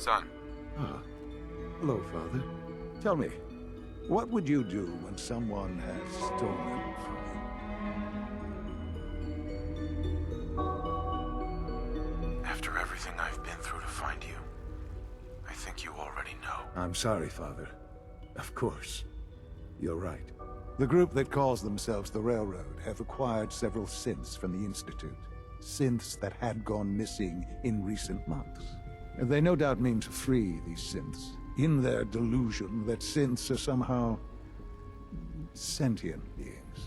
Son. Ah. Hello, Father. Tell me, what would you do when someone has stolen from you? After everything I've been through to find you, I think you already know. I'm sorry, Father. Of course. You're right. The group that calls themselves the Railroad have acquired several synths from the Institute. Synths that had gone missing in recent months. And they no doubt mean to free these synths, in their delusion that synths are somehow sentient beings.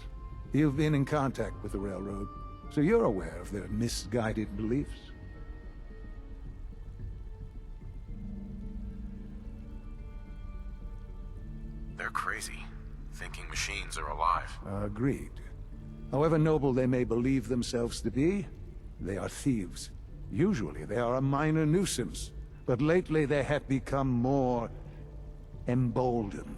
You've been in contact with the Railroad, so you're aware of their misguided beliefs. They're crazy, thinking machines are alive. Agreed. However noble they may believe themselves to be, they are thieves. Usually they are a minor nuisance, but lately they have become more emboldened.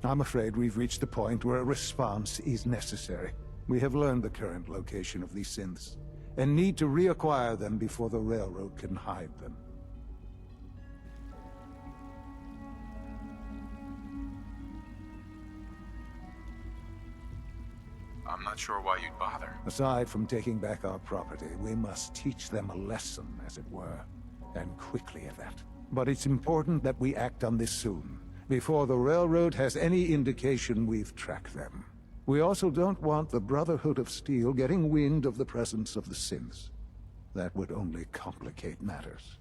I'm afraid we've reached a point where a response is necessary. We have learned the current location of these synths, and need to reacquire them before the Railroad can hide them. I'm not sure why you'd bother. Aside from taking back our property, we must teach them a lesson, as it were, and quickly at that. But it's important that we act on this soon, before the Railroad has any indication we've tracked them. We also don't want the Brotherhood of Steel getting wind of the presence of the synths. That would only complicate matters.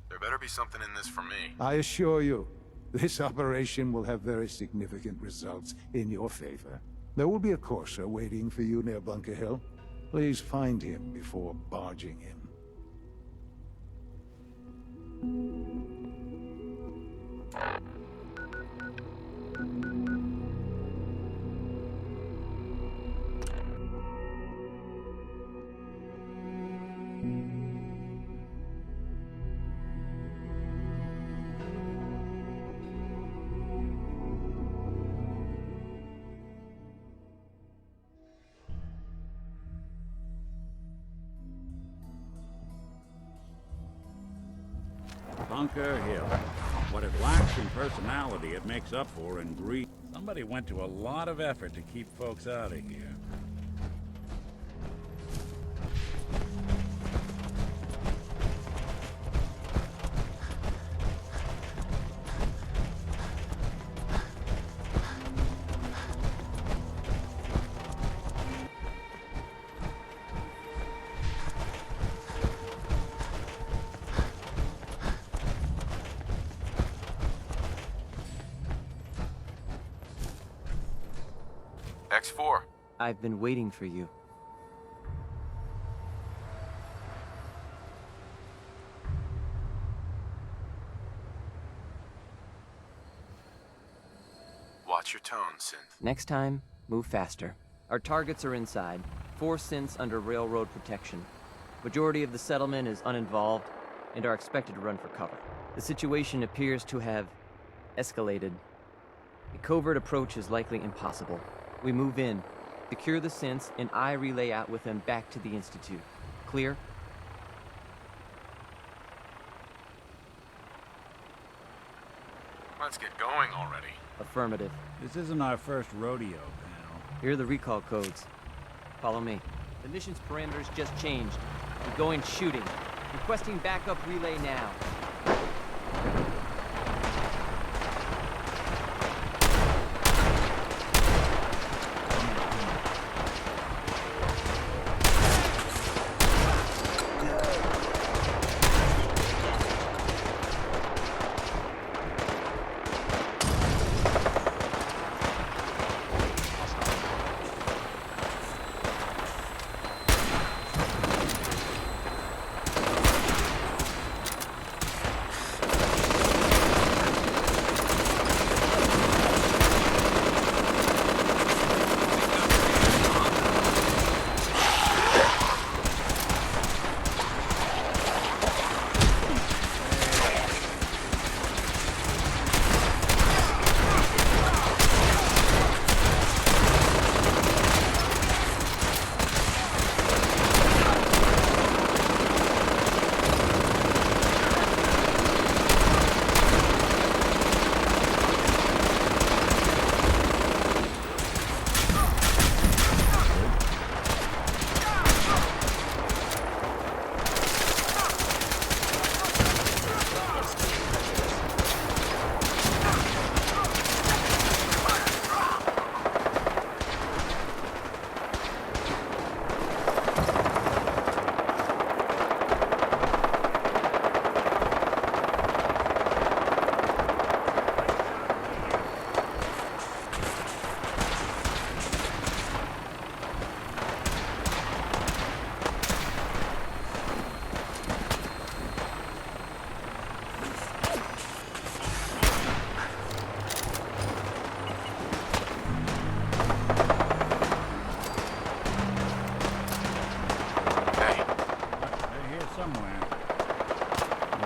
There better be something in this for me. I assure you, this operation will have very significant results in your favor. There will be a courser waiting for you near Bunker Hill. Please find him before barging in. Bunker Hill. What it lacks in personality, it makes up for in greed. Somebody went to a lot of effort to keep folks out of here. X4. I've been waiting for you. Watch your tone, Synth. Next time, move faster. Our targets are inside. 4 synths under railroad protection. Majority of the settlement is uninvolved and are expected to run for cover. The situation appears to have escalated. A covert approach is likely impossible. We move in, secure the synths, and I relay out with them back to the Institute. Clear? Let's get going already. Affirmative. This isn't our first rodeo, pal. Here are the recall codes. Follow me. The mission's parameters just changed. We're going shooting. Requesting backup relay now.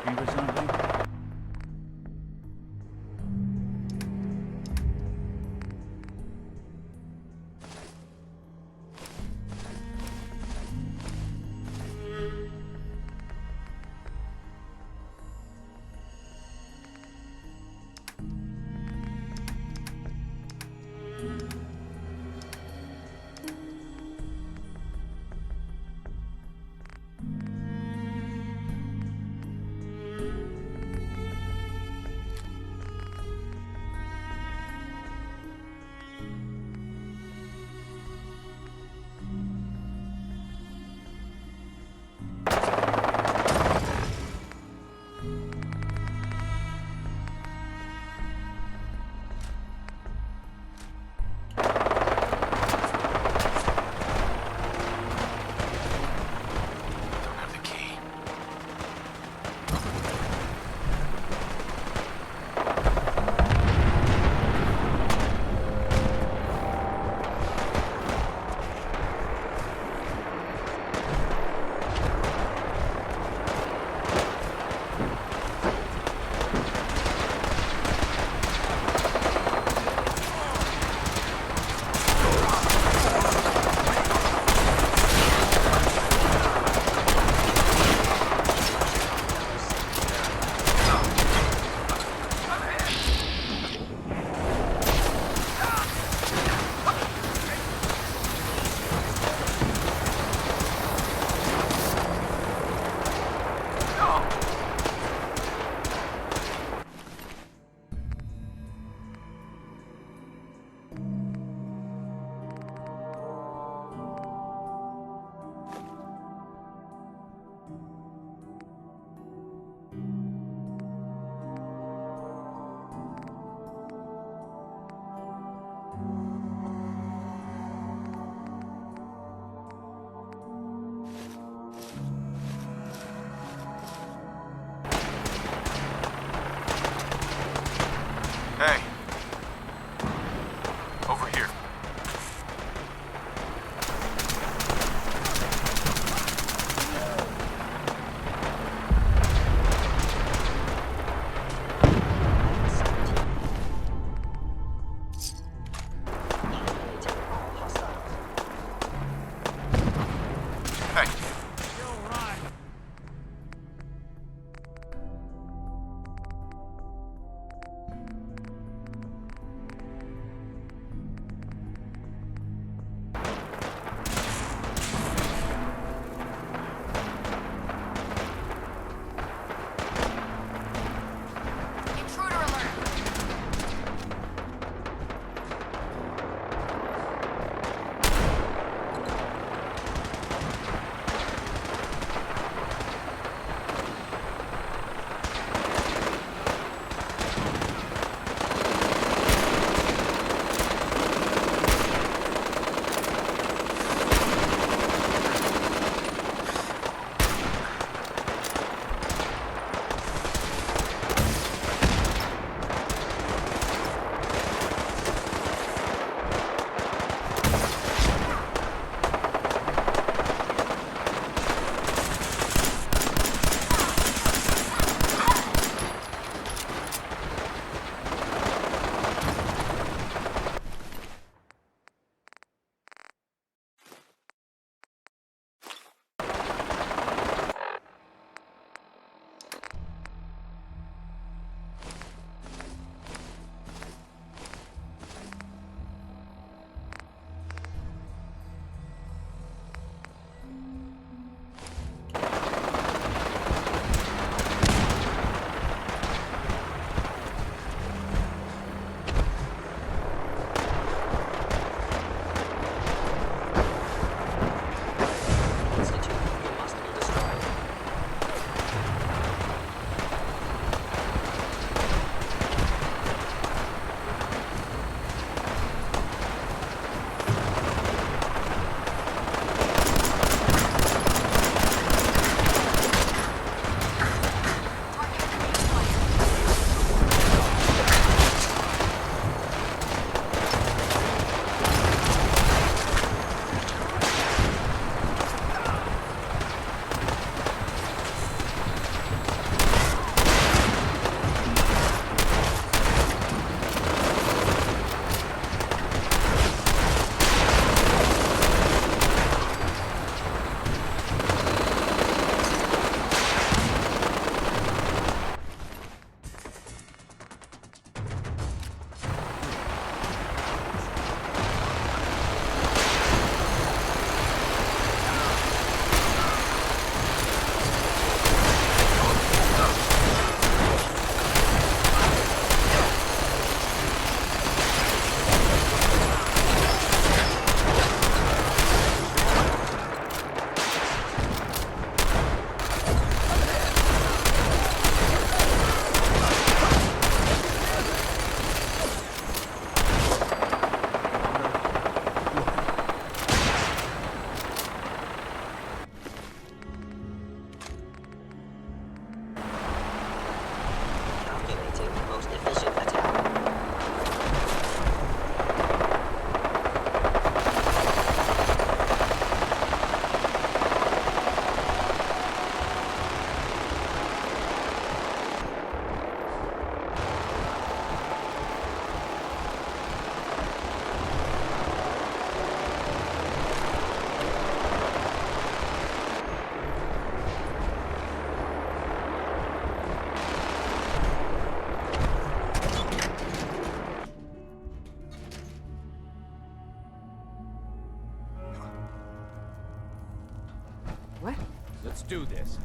looking for something? Don't have the key. Hey. Over here. Hey. do this.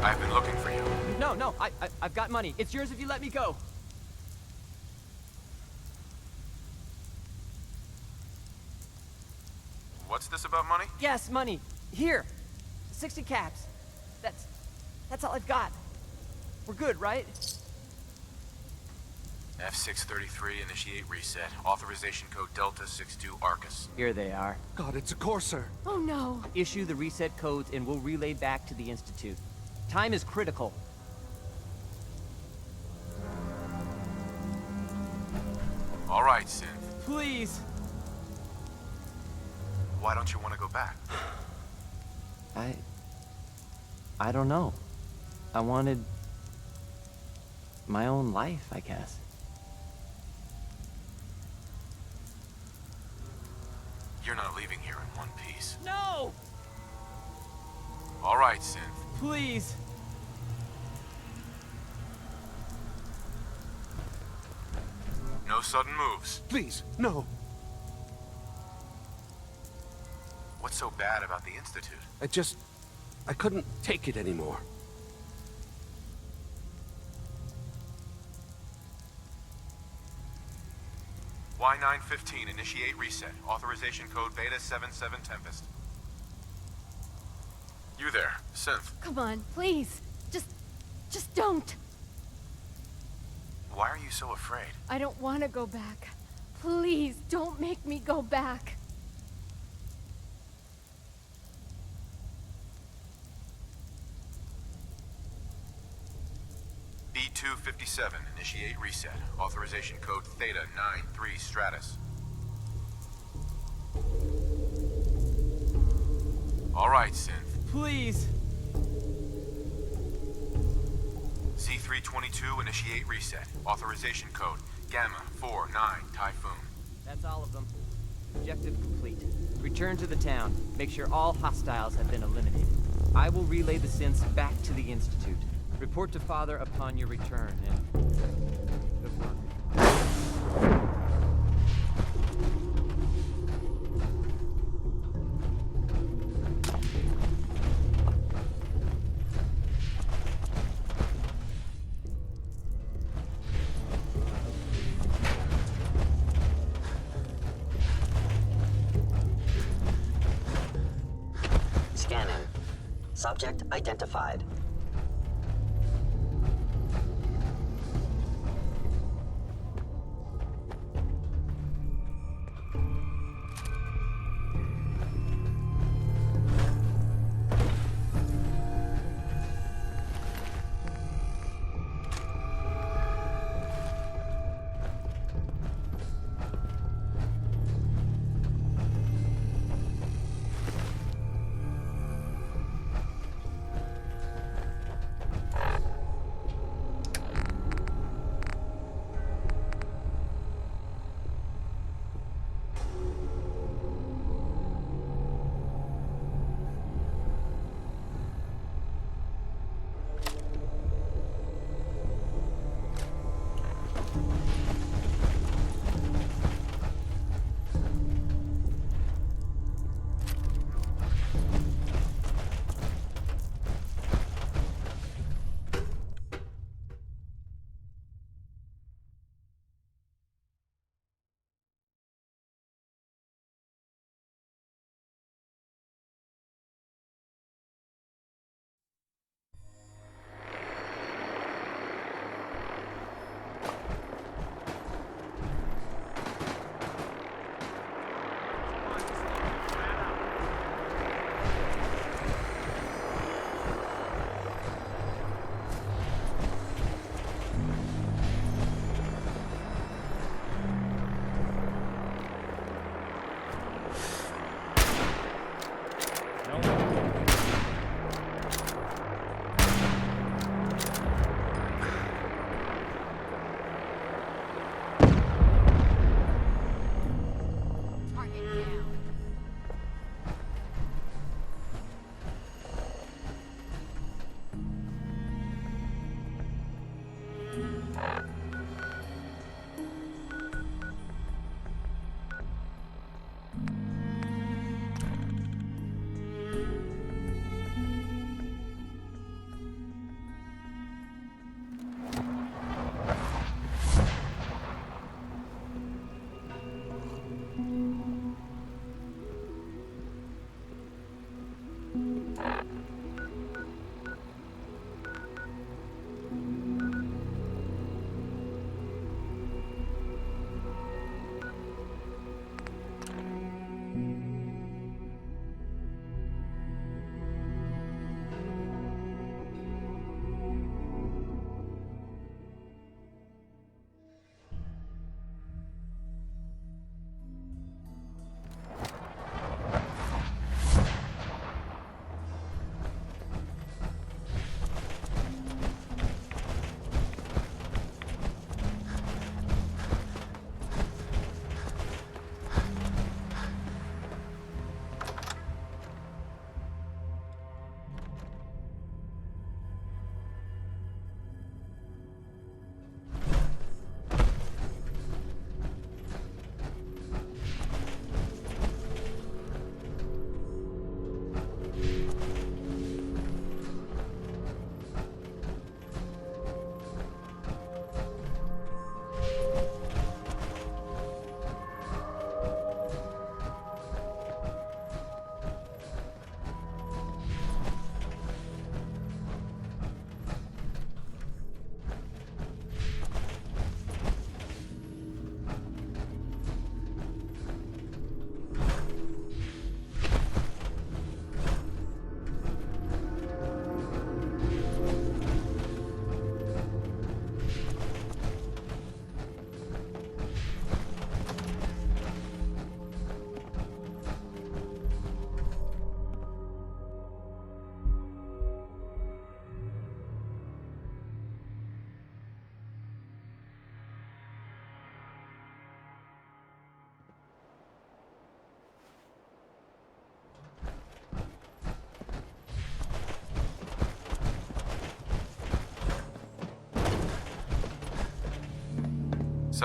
I've been looking for you. No, I've got money. It's yours if you let me go. What's this about money? Yes, money. Here. 60 caps. That's all I've got. We're good, right? F633, initiate reset. Authorization code Delta 62 Arcus. Here they are. God, it's a Corsair. Oh no. Issue the reset codes and we'll relay back to the Institute. Time is critical. All right, Synth. Please. Why don't you want to go back? I don't know. I wanted my own life, I guess. You're not leaving here in one piece. No! All right, Synth. Please. No sudden moves. Please, no. What's so bad about the Institute? I couldn't take it anymore. Y915, initiate reset. Authorization code Beta 77 Tempest. You there, Synth. Come on, please. Just don't. Why are you so afraid? I don't want to go back. Please, don't make me go back. B257, initiate reset. Authorization code Theta 93 Stratus. All right, Synth. Please. Z322, initiate reset. Authorization code Gamma 49 Typhoon. That's all of them. Objective complete. Return to the town. Make sure all hostiles have been eliminated. I will relay the synths back to the Institute. Report to Father upon your return, and good luck. Scanning. Subject identified.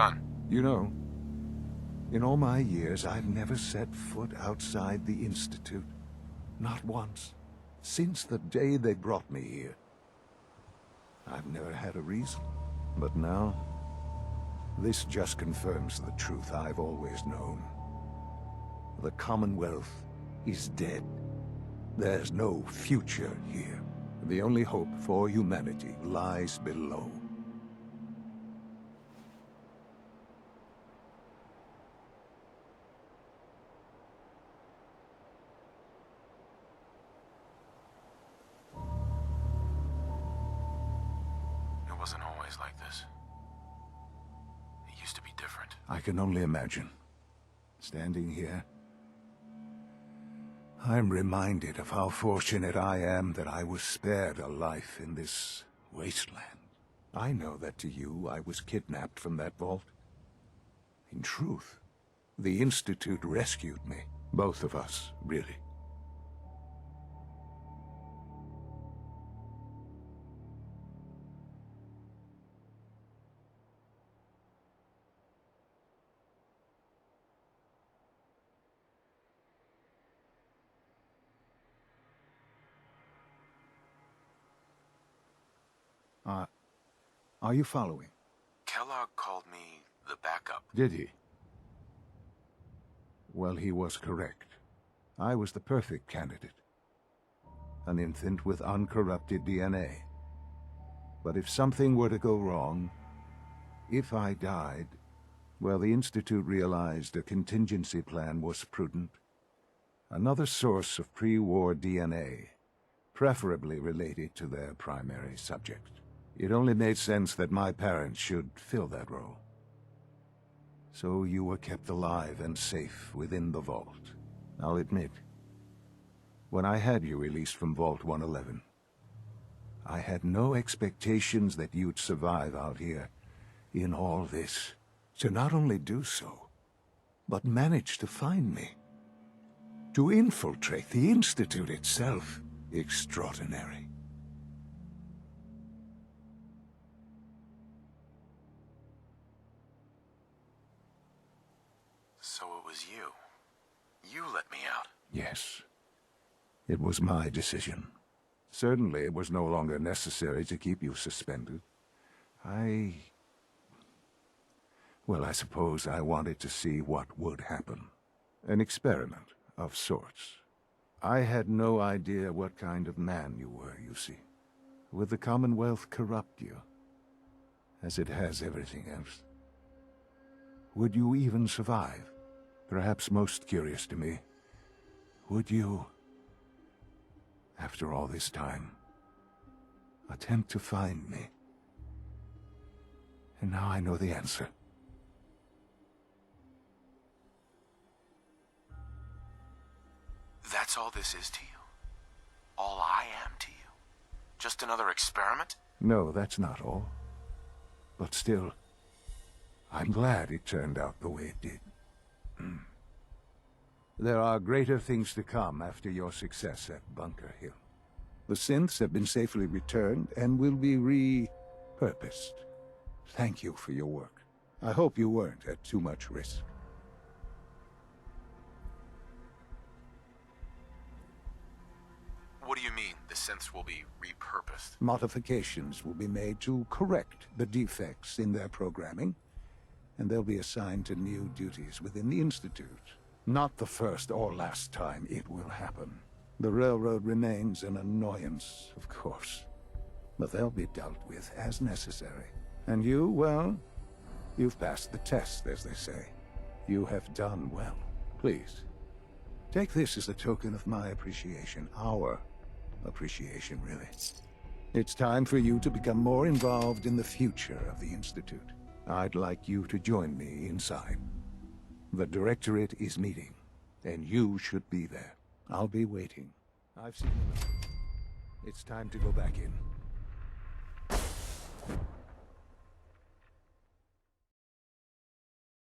son? You know, in all my years, I've never set foot outside the Institute. Not once. Since the day they brought me here. I've never had a reason. But now, this just confirms the truth I've always known. The Commonwealth is dead. There's no future here. The only hope for humanity lies below. It wasn't always like this. It used to be different. I can only imagine. Standing here, I'm reminded of how fortunate I am that I was spared a life in this wasteland. I know that to you, I was kidnapped from that vault. In truth, the Institute rescued me. Both of us, really. Are you following? Kellogg called me the backup. Did he? Well, he was correct. I was the perfect candidate. An infant with uncorrupted DNA. But if something were to go wrong, if I died, well, the Institute realized a contingency plan was prudent. Another source of pre-war DNA, preferably related to their primary subject. It only made sense that my parents should fill that role. So you were kept alive and safe within the vault. I'll admit, when I had you released from Vault 111, I had no expectations that you'd survive out here in all this. To not only do so, but manage to find me. To infiltrate the Institute itself. Extraordinary. So it was you. You let me out. Yes. It was my decision. Certainly it was no longer necessary to keep you suspended. Well, I suppose I wanted to see what would happen. An experiment of sorts. I had no idea what kind of man you were, you see. Would the Commonwealth corrupt you? As it has everything else? Would you even survive? Perhaps most curious to me, would you, after all this time, attempt to find me? And now I know the answer. That's all this is to you? All I am to you? Just another experiment? No, that's not all. But still, I'm glad it turned out the way it did. There are greater things to come after your success at Bunker Hill. The synths have been safely returned and will be repurposed. Thank you for your work. I hope you weren't at too much risk. What do you mean, the synths will be repurposed? Modifications will be made to correct the defects in their programming, and they'll be assigned to new duties within the Institute. Not the first or last time it will happen. The Railroad remains an annoyance, of course, but they'll be dealt with as necessary. And you, well, you've passed the test, as they say. You have done well. Please, take this as a token of my appreciation. Our appreciation, really. It's time for you to become more involved in the future of the Institute. I'd like you to join me inside. The Directorate is meeting, and you should be there. I'll be waiting. I've seen enough. It's time to go back in.